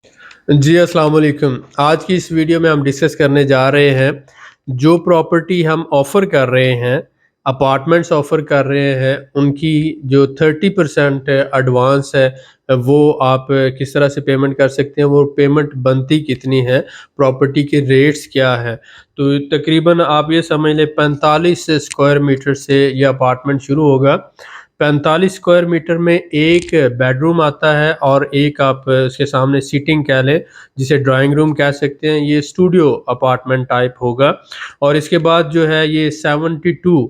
जी, अस्सलाम वालेकुम। आज की इस वीडियो में हम डिस्कस करने जा रहे हैं, जो प्रॉपर्टी हम ऑफ़र कर रहे हैं, अपार्टमेंट्स ऑफ़र कर रहे हैं, उनकी जो 30% एडवांस है, वो आप किस तरह से पेमेंट कर सकते हैं, वो पेमेंट बनती कितनी है, प्रॉपर्टी के रेट्स क्या हैं। तो तकरीबन आप ये समझ लें 45 स्क्वायर मीटर से ये अपार्टमेंट शुरू होगा। 45 स्क्वायर मीटर में एक बेडरूम आता है और एक आप इसके सामने सीटिंग कह लें, जिसे ड्राइंग रूम कह सकते हैं। ये स्टूडियो अपार्टमेंट टाइप होगा और इसके बाद जो है ये 72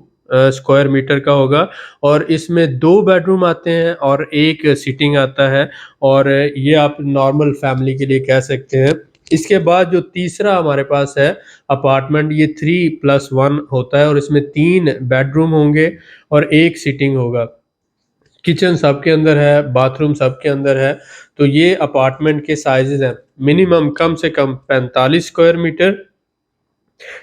स्क्वायर मीटर का होगा और इसमें 2 बेडरूम आते हैं और एक सीटिंग आता है और ये आप नॉर्मल फैमिली के लिए कह सकते हैं। इसके बाद जो तीसरा हमारे पास है अपार्टमेंट, ये 3+1 होता है और इसमें 3 बेडरूम होंगे और एक सीटिंग होगा। किचन सबके अंदर है, बाथरूम सबके अंदर है। तो ये अपार्टमेंट के साइज़ेज़ हैं। मिनिमम कम से कम 45 स्क्वायर मीटर,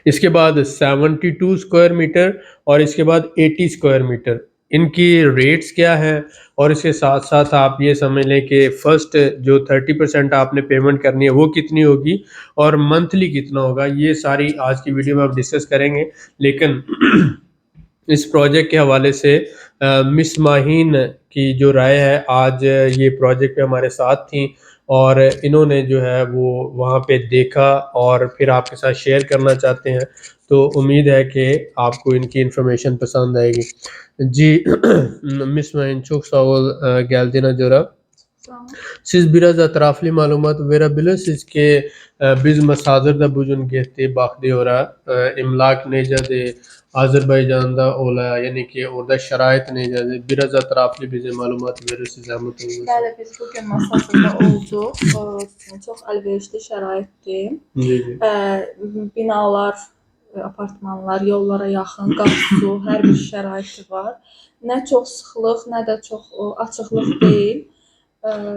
इसके बाद 72 स्क्वायर मीटर और इसके बाद 80 स्क्वायर मीटर। इनकी रेट्स क्या हैं और इसके साथ-साथ आप ये समझ लें कि फर्स्ट जो 30% आपने पेमेंट करनी है वो कितनी होगी और मंथली कितना होगा, ये सारी आज की वीडियो में हम डिस्कस करेंगे। लेकिन इस प्रोजेक्ट के हवाले से मिस माहीन की जो राय है, आज ये प्रोजेक्ट पे हमारे साथ थी और इन्होंने जो है वो वहाँ पे देखा और फिर आपके साथ शेयर करना चाहते हैं। तो उम्मीद है कि आपको इनकी इन्फॉर्मेशन पसंद आएगी। जी miss Maheen çok sağ ol geldiğine göre. Tamam. Siz biraz etraflı malumat verebilirsiniz ki biz Masazır'da bugün gitti bakıyoruz. İmlak neydi? Azerbaycan'da ola yani ki orada şerait neydi? Biraz etraflı bize malumat verirsiniz zahmet olursa. Bəli, biz bu gün Masazırda olduq. Çox əlverişli şəraitdir. जी जी Binalar, apartmanlar yollara yaxın, qaz, su, hər bir şəraiti var. Nə çox sıxlıq, nə də çox açıqlıq deyil.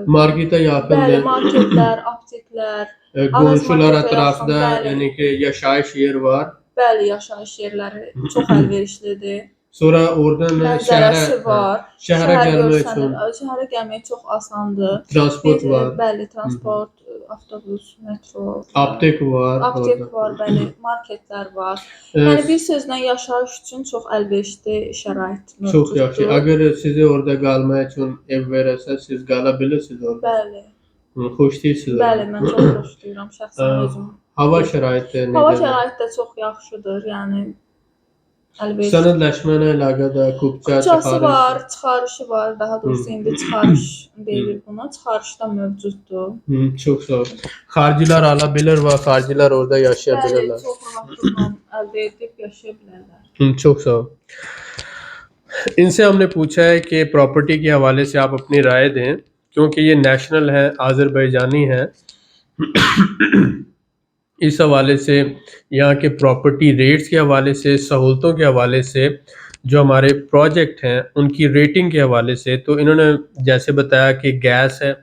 Markete yakın Bəli, değil. marketlər, apteklər, Araz Komşular marketə yaxın, etrafında bəli. yani ki yaşayış yer var. Bəli, yaşayış yerləri çox əlverişlidir. Sonra oradan Mənzərəsi var. şehre gelmek görsənir. için Şəhərə gəlmək çox asandır. transport var. Bəli, transport, avtobus, metro, Aptek var aptek orada. var, bəli, marketlər var. Ee, Yəni bir sözlə yaşayış üçün çox əlverişli şərait Çok yaxşı. mövcuddur. Eğer size orada kalmak için ev verirse siz kalabilirsiniz orada. Bəli, Hoş değilsiniz bəli, orada. mən çox xoşlayıram şəxsən Ee, özüm. Hava şəraiti Hava necədir? şəraiti də çox yaxşıdır, yəni əlverişli. Sənədləşmə ilə əlaqədar kupça, Kupçası çıxarış. var, çıxarışı var. Daha doğrusu indi çıxarış deyilir buna. Çıxarış da mövcuddur. Çok sağ ol. Xaricilər alabilir və xaricilər orada Bəli, yaşayabilirlər. çox rahatlıqla əldə edib yaşaya bilərlər. çok सौ इनसे हमने पूछा है कि property के हवाले से आप अपनी राय दें, क्योंकि ये नेशनल है, आज़रबैजानी है। इस हवाले से यहाँ के प्रॉपर्टी रेट्स के हवाले से, सहूलतों के हवाले से, जो हमारे प्रोजेक्ट हैं उनकी रेटिंग के हवाले से, तो इन्होंने जैसे बताया कि गैस है,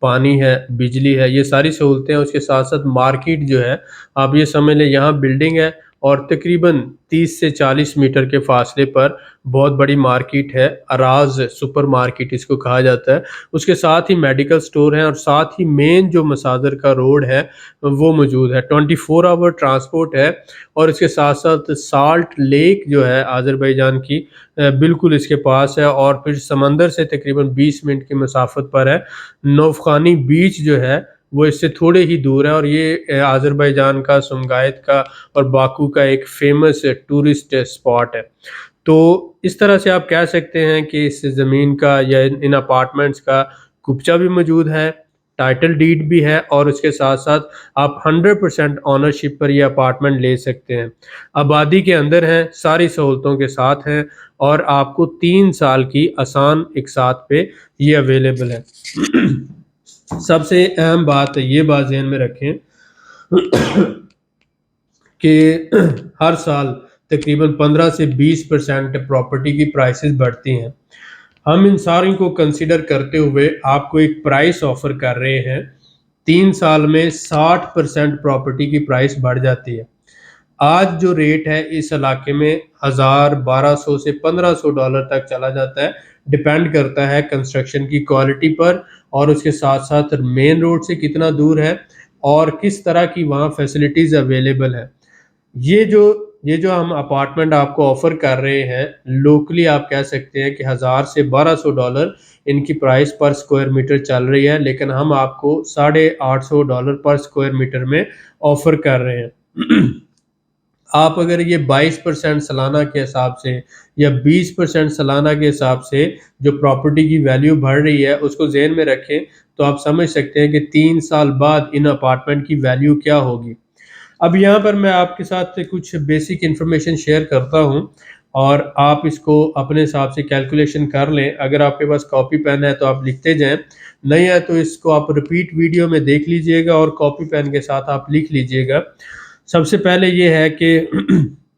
पानी है, बिजली है, ये सारी सहूलतें हैं। उसके साथ-साथ मार्केट जो है, आप ये समझ लें यहाँ बिल्डिंग है और तकरीबन 30 से 40 मीटर के फ़ासले पर बहुत बड़ी मार्केट है, अराज़ सुपर मार्केट इसको कहा जाता है। उसके साथ ही मेडिकल स्टोर हैं और साथ ही मेन जो मसादर का रोड है, वो मौजूद है। 24 आवर ट्रांसपोर्ट है और इसके साथ-साथ साल्ट लेक जो है आज़रबैजान की, बिल्कुल इसके पास है और फिर समंदर से तकरीबन 20 मिनट की मसाफ़त पर है। नौफ़खानी बीच जो है वो इससे थोड़े ही दूर है और ये आज़रबैजान का, सुमगाइत का और बाकू का एक फ़ेमस टूरिस्ट स्पॉट है। तो इस तरह से आप कह सकते हैं कि इस ज़मीन का या इन अपार्टमेंट्स का कुब्जा भी मौजूद है, टाइटल डीड भी है और उसके साथ-साथ आप 100% ओनरशिप पर ये अपार्टमेंट ले सकते हैं। आबादी के अंदर हैं, सारी सहूलतों के साथ हैं और आपको 3 साल की आसान इक़सात पे ये अवेलेबल है। सबसे अहम बात ये बात ज़हन में रखें कि हर साल तकरीबन 15 से 20% प्रॉपर्टी की प्राइसेस बढ़ती हैं। हम इन सारी को कंसिडर करते हुए आपको एक प्राइस ऑफ़र कर रहे हैं। 3 साल में 60% प्रॉपर्टी की प्राइस बढ़ जाती है। आज जो रेट है इस इलाके में 1000, 1200 से $1500 तक चला जाता है, डिपेंड करता है कंस्ट्रक्शन की क्वालिटी पर, और उसके साथ साथ मेन रोड से कितना दूर है और किस तरह की वहाँ फैसिलिटीज़ अवेलेबल है। ये जो ये जो हम अपार्टमेंट आपको ऑफ़र कर रहे हैं, लोकली आप कह सकते हैं कि 1000 से $1200 इनकी प्राइस पर स्क्वायर मीटर चल रही है, लेकिन हम आपको $850 पर स्क्वायर मीटर में ऑफ़र कर रहे हैं। आप अगर ये 22% सालाना के हिसाब से या 20% सालाना के हिसाब से जो प्रॉपर्टी की वैल्यू बढ़ रही है उसको ज़हन में रखें, तो आप समझ सकते हैं कि 3 साल बाद इन अपार्टमेंट की वैल्यू क्या होगी। अब यहाँ पर मैं आपके साथ कुछ बेसिक इन्फॉर्मेशन शेयर करता हूँ और आप इसको अपने हिसाब से कैलकुलेशन कर लें। अगर आपके पास कॉपी पेन है तो आप लिखते जाएँ, नहीं है तो इसको आप रिपीट वीडियो में देख लीजिएगा और कॉपी पेन के साथ आप लिख लीजिएगा। सबसे पहले ये है कि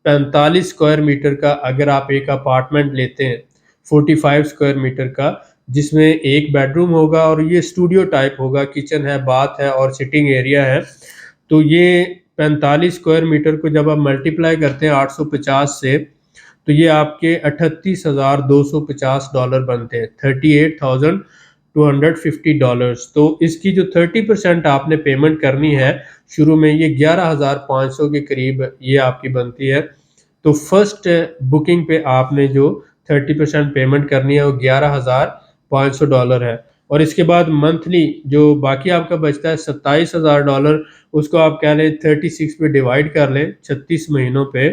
45 स्क्वायर मीटर का अगर आप एक अपार्टमेंट लेते हैं, 45 स्क्वायर मीटर का, जिसमें एक बेडरूम होगा और ये स्टूडियो टाइप होगा, किचन है, बाथ है और सिटिंग एरिया है। तो ये 45 स्क्वायर मीटर को जब आप मल्टीप्लाई करते हैं 850 से, तो ये आपके $38,250 बनते हैं, $38,250। तो इसकी जो 30% आपने पेमेंट करनी है शुरू में, ये 11,500 के करीब ये आपकी बनती है। तो फर्स्ट बुकिंग पे आपने जो 30% पेमेंट करनी है वो $11,500 है, और इसके बाद मंथली जो बाकी आपका बचता है $27,000, उसको आप कह लें 36 पे डिवाइड कर लें 36 महीनों पे,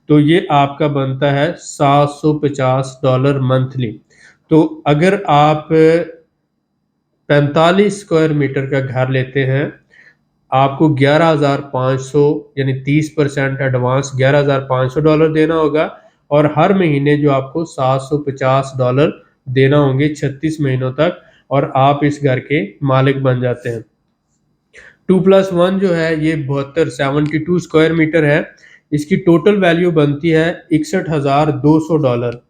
तो ये आपका बनता है $750 मंथली। तो अगर आप 45 स्क्वायर मीटर का घर लेते हैं, आपको 11,500 यानी 30% एडवांस $11,500 देना होगा, और हर महीने जो आपको $750 देना होंगे 36 महीनों तक, और आप इस घर के मालिक बन जाते हैं। 2+1 जो है ये 72 स्क्वायर मीटर है। इसकी टोटल वैल्यू बनती है $61,200।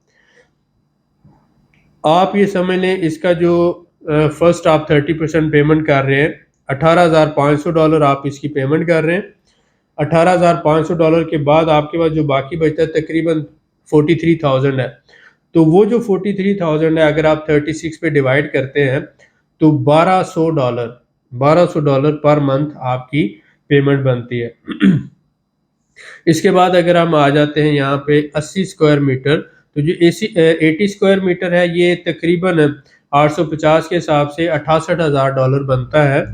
आप ये समझ लें इसका जो फर्स्ट आप 30% पेमेंट कर रहे हैं, $18,500 आप इसकी पेमेंट कर रहे हैं। $18,500 के बाद आपके पास जो बाकी बचता है तकरीबन 43,000 है। तो वो जो 43,000 है, अगर आप 36 पे डिवाइड करते हैं तो $1,200 पर मंथ आपकी पेमेंट बनती है। इसके बाद अगर हम आ जाते हैं यहाँ पे 80 स्क्वायर मीटर, तो जो 80 स्क्वायर मीटर है ये तकरीबन 850 के हिसाब से $68,000 बनता है।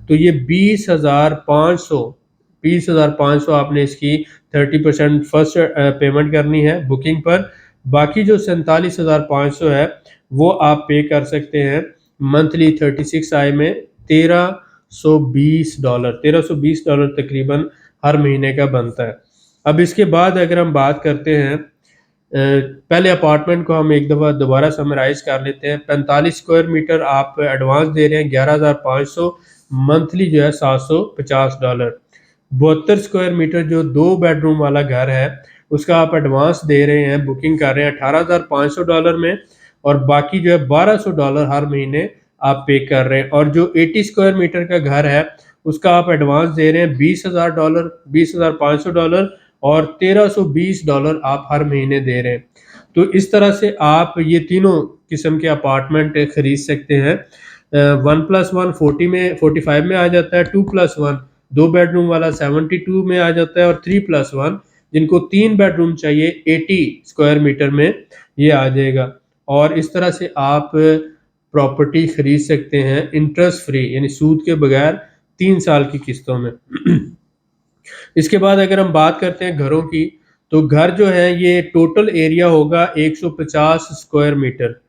तो ये 20,500 आपने इसकी 30% फर्स्ट पेमेंट करनी है बुकिंग पर। बाकी जो 47,500 है वो आप पे कर सकते हैं मंथली 36 आई में $1,320 तकरीबन हर महीने का बनता है। अब इसके बाद अगर हम बात करते हैं, पहले अपार्टमेंट को हम एक दफ़ा दोबारा समराइज कर लेते हैं। 45 स्क्वायर मीटर आप एडवांस दे रहे हैं 11,500, मंथली जो है $750। 72 स्क्वायर मीटर जो 2 बेडरूम वाला घर है उसका आप एडवांस दे रहे हैं, बुकिंग कर रहे हैं $18,500 में, और बाकी जो है $1,200 हर महीने आप पे कर रहे हैं। और जो 80 स्क्वायर मीटर का घर है उसका आप एडवांस दे रहे हैं $20,500, और $1,320 आप हर महीने दे रहे हैं। तो इस तरह से आप ये तीनों किस्म के अपार्टमेंट खरीद सकते हैं। 1+1 45 में आ जाता है, 2+1 2 बेडरूम वाला 72 में आ जाता है, और 3+1 जिनको 3 बेडरूम चाहिए 80 स्क्वायर मीटर में ये आ जाएगा। और इस तरह से आप प्रॉपर्टी खरीद सकते हैं इंटरेस्ट फ्री, यानी सूद के बगैर 3 साल की किस्तों में। इसके बाद अगर हम बात करते हैं घरों की, तो घर जो है ये टोटल एरिया होगा 150 square metre.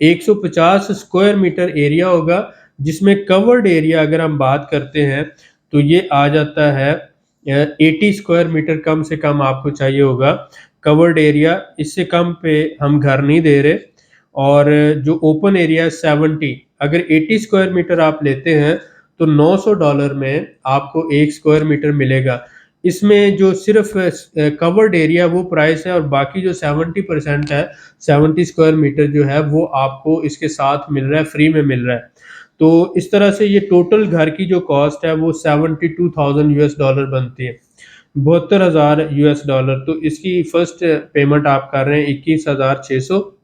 150 square metre area होगा, जिसमें कवर्ड एरिया अगर हम बात करते हैं तो ये आ जाता है 80 स्क्वायर मीटर कम से कम आपको चाहिए होगा कवर्ड एरिया। इससे कम पे हम घर नहीं दे रहे। और जो ओपन एरिया 70, अगर 80 स्क्वायर मीटर आप लेते हैं तो $900 में आपको 1 स्क्वायर मीटर मिलेगा। इसमें जो सिर्फ कवर्ड एरिया वो प्राइस है, और बाकी जो 70% है, 70 स्क्वायर मीटर जो है वो आपको इसके साथ मिल रहा है, फ्री में मिल रहा है। तो इस तरह से ये टोटल घर की जो कॉस्ट है वो $72,000 बनती है, $72,000। तो इसकी फर्स्ट पेमेंट आप कर रहे हैं 21,600,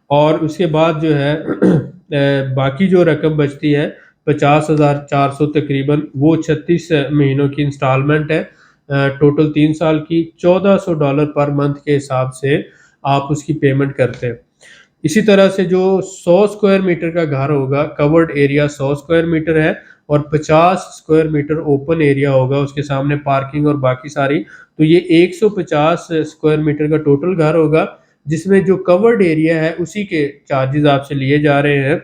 और उसके बाद जो है बाकी जो रकम बचती है 50,400 तकरीबन, वो 36 महीनों की इंस्टॉलमेंट है, टोटल 3 साल की $1400 पर मंथ के हिसाब से आप उसकी पेमेंट करते हैं। इसी तरह से जो 100 स्क्वायर मीटर का घर होगा, कवर्ड एरिया 100 स्क्वायर मीटर है और 50 स्क्वायर मीटर ओपन एरिया होगा, उसके सामने पार्किंग और बाकी सारी, तो ये 150 स्क्वायर मीटर का टोटल घर होगा, जिसमें जो कवर्ड एरिया है उसी के चार्जेस आपसे लिए जा रहे हैं।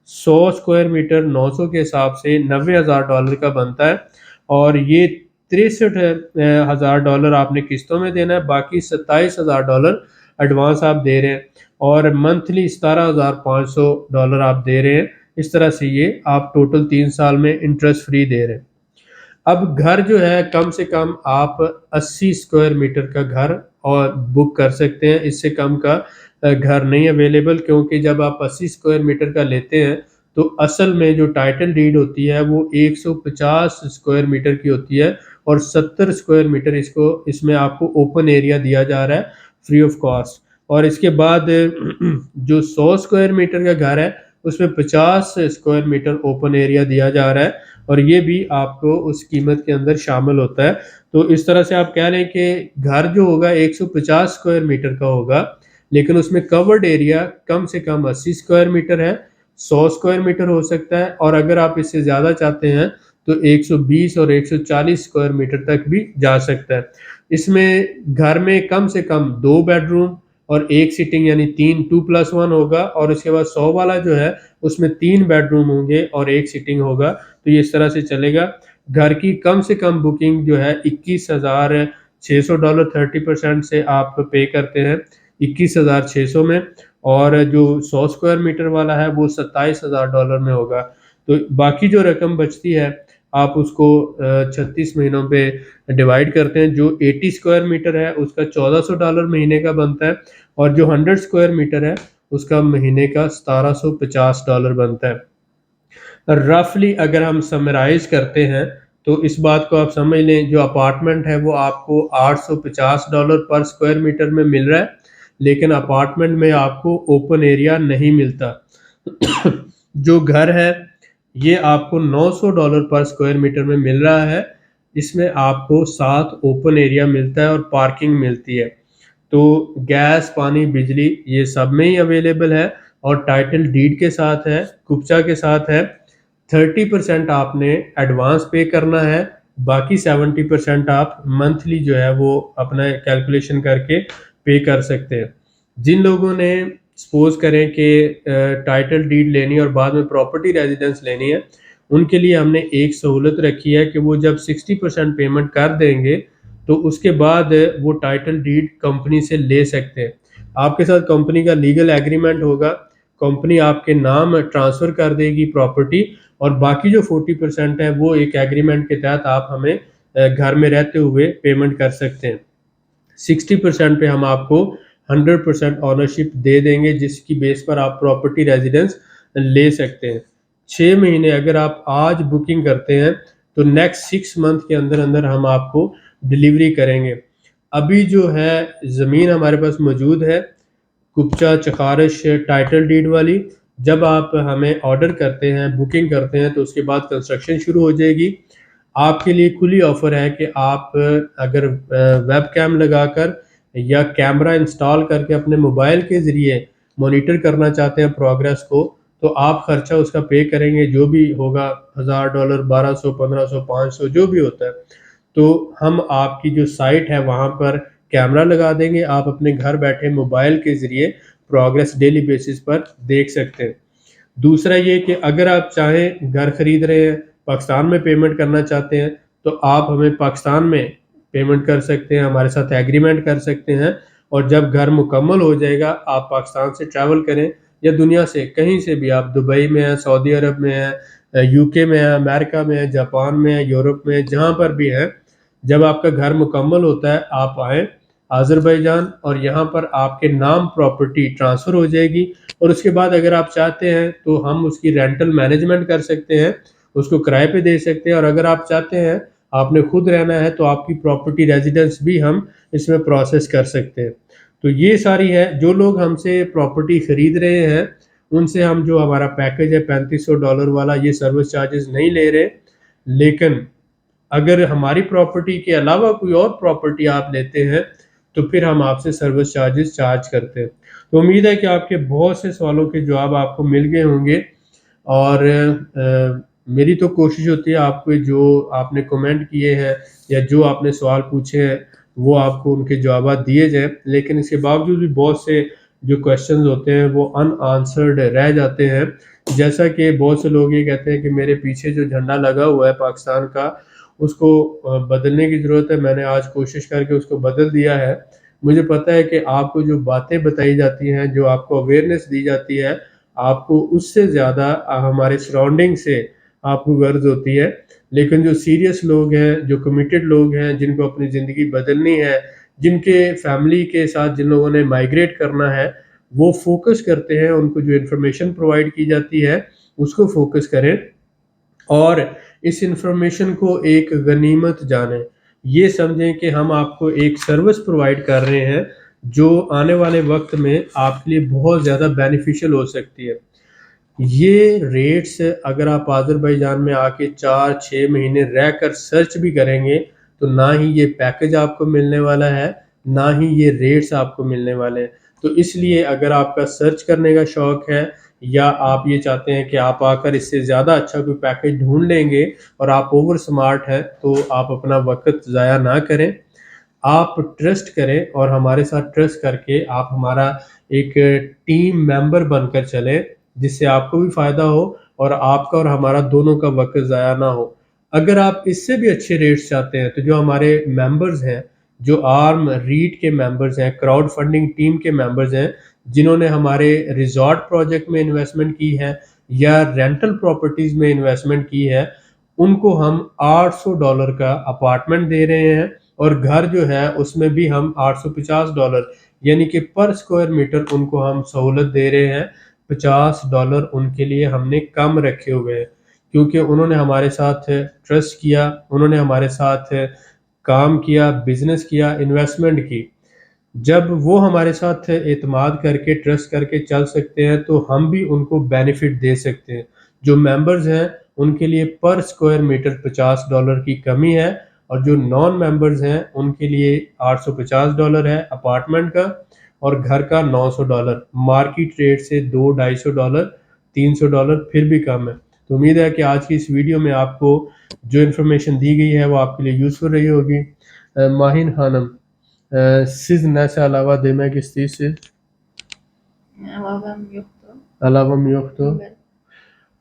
100 स्क्वायर मीटर 900 के हिसाब से $90,000 का बनता है और ये $63,000 आपने किस्तों में देना है, बाकी $27,000 एडवांस आप दे रहे हैं और मंथली $17,500 आप दे रहे हैं। इस तरह से ये आप टोटल 3 साल में इंटरेस्ट फ्री दे रहे हैं। अब घर जो है कम से कम आप 80 स्क्वायर मीटर का घर और बुक कर सकते हैं, इससे कम का घर नहीं अवेलेबल, क्योंकि जब आप 80 स्क्वायर मीटर का लेते हैं तो असल में जो टाइटल डीड होती है वो 150 स्क्वायर मीटर की होती है और 70 स्क्वायर मीटर इसमें आपको ओपन एरिया दिया जा रहा है फ्री ऑफ कॉस्ट। और इसके बाद जो 100 स्क्वायर मीटर का घर है उसमें 50 स्क्वायर मीटर ओपन एरिया दिया जा रहा है और ये भी आपको उस कीमत के अंदर शामिल होता है। तो इस तरह से आप कह रहे हैं कि घर जो होगा 150 स्क्वायर मीटर का होगा, लेकिन उसमें कवर्ड एरिया कम से कम 80 स्क्वायर मीटर है, 100 स्क्वायर मीटर हो सकता है और अगर आप इससे ज़्यादा चाहते हैं तो 120 और 140 स्क्वायर मीटर तक भी जा सकता है। इसमें घर में कम से कम 2 बेडरूम और 1 सिटिंग यानी 3 2+1 होगा और उसके बाद 100 वाला जो है उसमें 3 बेडरूम होंगे और 1 सिटिंग होगा, तो ये इस तरह से चलेगा। घर की कम से कम बुकिंग जो है $21,600 30% से आप पे करते हैं 21,600 में और जो 100 स्क्वायर मीटर वाला है वो $27,000 में होगा। तो बाकी जो रकम बचती है आप उसको 36 महीनों पे डिवाइड करते हैं। जो 80 स्क्वायर मीटर है उसका $1,400 महीने का बनता है और जो 100 स्क्वायर मीटर है उसका महीने का $1,750 बनता है। रफली अगर हम समराइज करते हैं तो इस बात को आप समझ लें, जो अपार्टमेंट है वो आपको $850 पर स्क्वायर मीटर में मिल रहा है, लेकिन अपार्टमेंट में आपको ओपन एरिया नहीं मिलता। जो घर है ये आपको $900 पर स्क्वायर मीटर में मिल रहा है, इसमें आपको 7 ओपन एरिया मिलता है और पार्किंग मिलती है। तो गैस, पानी, बिजली ये सब में ही अवेलेबल है और टाइटल डीड के साथ है, कुब्जा के साथ है। 30% आपने एडवांस पे करना है, बाकी 70% आप मंथली जो है वो अपना कैलकुलेशन करके पे कर सकते हैं। जिन लोगों ने सपोज करें कि टाइटल डीड लेनी और बाद में प्रॉपर्टी रेजिडेंस लेनी है, उनके लिए हमने एक सहूलत रखी है कि वो जब 60% पेमेंट कर देंगे तो उसके बाद वो टाइटल डीड कंपनी से ले सकते हैं। आपके साथ कंपनी का लीगल एग्रीमेंट होगा, कंपनी आपके नाम ट्रांसफ़र कर देगी प्रॉपर्टी और बाकी जो 40% है वो एक एग्रीमेंट के तहत आप हमें घर में रहते हुए पेमेंट कर सकते हैं। 60% पे हम आपको 100% ओनरशिप दे देंगे, जिसकी बेस पर आप प्रॉपर्टी रेजिडेंस ले सकते हैं। 6 महीने अगर आप आज बुकिंग करते हैं तो नेक्स्ट 6 मंथ के अंदर अंदर हम आपको डिलीवरी करेंगे। अभी जो है ज़मीन हमारे पास मौजूद है कुब्जा चखारश टाइटल डीड वाली। जब आप हमें ऑर्डर करते हैं, बुकिंग करते हैं तो उसके बाद कंस्ट्रक्शन शुरू हो जाएगी। आपके लिए खुली ऑफ़र है कि आप अगर वेब कैम लगाकर या कैमरा इंस्टॉल करके अपने मोबाइल के ज़रिए मॉनिटर करना चाहते हैं प्रोग्रेस को, तो आप खर्चा उसका पे करेंगे, जो भी होगा $1000, 1200, 1500, 500 जो भी होता है। तो हम आपकी जो साइट है वहाँ पर कैमरा लगा देंगे, आप अपने घर बैठे मोबाइल के ज़रिए प्रोग्रेस डेली बेसिस पर देख सकते हैं। दूसरा ये कि अगर आप चाहें घर खरीद रहे हैं, पाकिस्तान में पेमेंट करना चाहते हैं, तो आप हमें पाकिस्तान में पेमेंट कर सकते हैं, हमारे साथ एग्रीमेंट कर सकते हैं और जब घर मुकम्मल हो जाएगा, आप पाकिस्तान से ट्रैवल करें या दुनिया से कहीं से भी, आप दुबई में हैं, सऊदी अरब में हैं, यूके में हैं, अमेरिका में हैं, जापान में हैं, यूरोप में हैं, जहाँ पर भी हैं, जब आपका घर मुकम्मल होता है, आप आएँ अज़रबैजान और यहाँ पर आपके नाम प्रॉपर्टी ट्रांसफ़र हो जाएगी और उसके बाद अगर आप चाहते हैं तो हम उसकी रेंटल मैनेजमेंट कर सकते हैं, उसको किराए पे दे सकते हैं और अगर आप चाहते हैं आपने खुद रहना है तो आपकी प्रॉपर्टी रेजिडेंस भी हम इसमें प्रोसेस कर सकते हैं। तो ये सारी है। जो लोग हमसे प्रॉपर्टी ख़रीद रहे हैं उनसे हम जो हमारा पैकेज है $3500 वाला, ये सर्विस चार्जेस नहीं ले रहे। लेकिन अगर हमारी प्रॉपर्टी के अलावा कोई और प्रॉपर्टी आप लेते हैं तो फिर हम आपसे सर्विस चार्जेस चार्ज करते हैं। तो उम्मीद है कि आपके बहुत से सवालों के जवाब आपको मिल गए होंगे। और मेरी तो कोशिश होती है आपको जो आपने कमेंट किए हैं या जो आपने सवाल पूछे हैं वो आपको उनके जवाब दिए जाएँ। लेकिन इसके बावजूद भी बहुत से जो क्वेश्चंस होते हैं वो अनआंसर्ड रह जाते हैं। जैसा कि बहुत से लोग ये कहते हैं कि मेरे पीछे जो झंडा लगा हुआ है पाकिस्तान का, उसको बदलने की ज़रूरत है। मैंने आज कोशिश करके उसको बदल दिया है। मुझे पता है कि आपको जो बातें बताई जाती हैं, जो आपको अवेयरनेस दी जाती है, आपको उससे ज़्यादा हमारे सराउंडिंग से आपको गर्ज़ होती है। लेकिन जो सीरियस लोग हैं, जो कमिटेड लोग हैं, जिनको अपनी ज़िंदगी बदलनी है, जिनके फैमिली के साथ जिन लोगों ने माइग्रेट करना है, वो फ़ोकस करते हैं, उनको जो इन्फॉर्मेशन प्रोवाइड की जाती है, उसको फ़ोकस करें और इस इन्फॉर्मेशन को एक गनीमत जानें। ये समझें कि हम आपको एक सर्विस प्रोवाइड कर रहे हैं, जो आने वाले वक़्त में आपके लिए बहुत ज़्यादा बेनिफिशियल हो सकती है। ये रेट्स अगर आप अज़रबैजान में आके 4-6 महीने रहकर सर्च भी करेंगे, तो ना ही ये पैकेज आपको मिलने वाला है, ना ही ये रेट्स आपको मिलने वाले हैं। तो इसलिए अगर आपका सर्च करने का शौक है या आप ये चाहते हैं कि आप आकर इससे ज़्यादा अच्छा कोई पैकेज ढूँढ लेंगे और आप ओवर स्मार्ट हैं, तो आप अपना वक़्त ज़ाया ना करें। आप ट्रस्ट करें और हमारे साथ ट्रस्ट करके आप हमारा एक टीम मेंबर बनकर चलें, जिससे आपको भी फ़ायदा हो और आपका और हमारा दोनों का वक़्त ज़ाया ना हो। अगर आप इससे भी अच्छे रेट्स चाहते हैं, तो जो हमारे मेंबर्स हैं, जो आर्म रीट के मेंबर्स हैं, क्राउड फंडिंग टीम के मेंबर्स हैं, जिन्होंने हमारे रिज़ॉर्ट प्रोजेक्ट में इन्वेस्टमेंट की है या रेंटल प्रॉपर्टीज़ में इन्वेस्टमेंट की है, उनको हम $800 का अपार्टमेंट दे रहे हैं और घर जो है उसमें भी हम $850 यानी कि पर स्क्वायर मीटर उनको हम सहूलत दे रहे हैं। $50 उनके लिए हमने कम रखे हुए हैं, क्योंकि उन्होंने हमारे साथ ट्रस्ट किया, उन्होंने हमारे साथ काम किया, बिज़नेस किया, इन्वेस्टमेंट की। जब वो हमारे साथ एतमाद करके, ट्रस्ट करके चल सकते हैं, तो हम भी उनको बेनिफिट दे सकते हैं। जो मेंबर्स हैं, उनके लिए पर स्क्वायर मीटर $50 की कमी है और जो नॉन मेंबर्स हैं, उनके लिए $850 है अपार्टमेंट का और घर का $900। मार्केट रेट से 200-250 $300 फिर भी कम है। तो उम्मीद है कि आज की इस वीडियो में आपको जो इन्फॉर्मेशन दी गई है, वो आपके लिए यूज़फुल रही होगी। Mahin Khanam, siz nəsə əlavə demək istəyirsiniz? Əlavəm yoxdur. Əlavəm yoxdur. Bəli.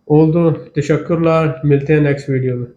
Oldu. Teşekkürler. Milte next video में.